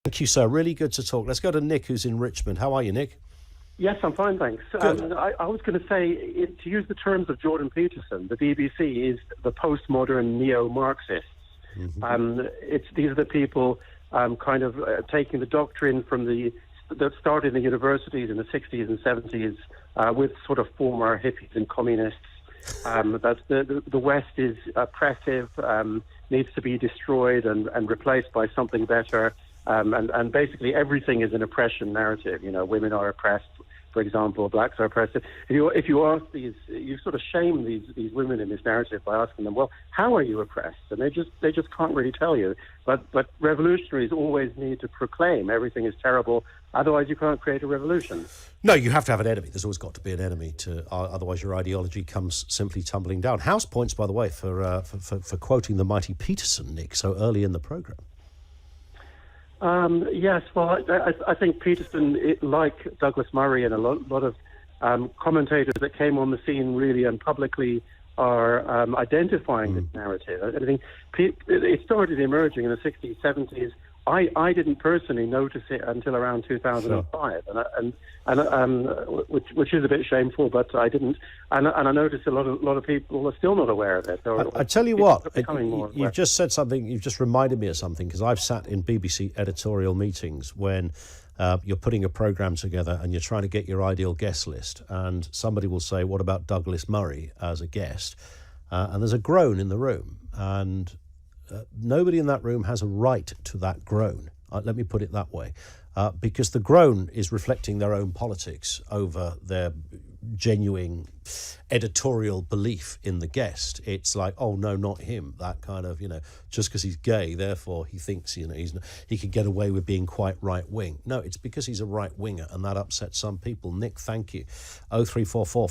Thank you, sir. Really good to talk. Let's go to Nick, who's in Richmond. How are you, Nick? Yes, I'm fine, thanks. I was going to say, to use the terms of Jordan Peterson, the BBC is the postmodern neo-Marxists. These are the people taking the doctrine from that started in the universities in the 60s and 70s with sort of former hippies and communists. That the West is oppressive, needs to be destroyed and replaced by something better. And basically everything is an oppression narrative. You know, women are oppressed, for example, blacks are oppressed. If you ask these, you sort of shame these women in this narrative by asking them, well, how are you oppressed? And they just can't really tell you. But revolutionaries always need to proclaim everything is terrible. Otherwise, you can't create a revolution. No, you have to have an enemy. There's always got to be an enemy. Otherwise, your ideology comes simply tumbling down. House points, by the way, for quoting the mighty Peterson, Nick, so early in the programme. Yes, well, I think Peterson, like Douglas Murray and a lot of commentators that came on the scene really and publicly are identifying this narrative. I think it started emerging in the 60s, 70s. I didn't personally notice it until around 2005, which is a bit shameful, but I didn't. And I noticed a lot of people are still not aware of it. I tell you what, you've just said something. You've just reminded me of something, because I've sat in BBC editorial meetings when you're putting a programme together and you're trying to get your ideal guest list, and somebody will say, "What about Douglas Murray as a guest?" And there's a groan in the room, and nobody in that room has a right to that groan. Let me put it that way. Because the groan is reflecting their own politics over their genuine editorial belief in the guest. It's like, oh, no, not him. That kind of, just because he's gay, therefore he thinks, he could get away with being quite right-wing. No, it's because he's a right-winger, and that upsets some people. Nick, thank you. 0344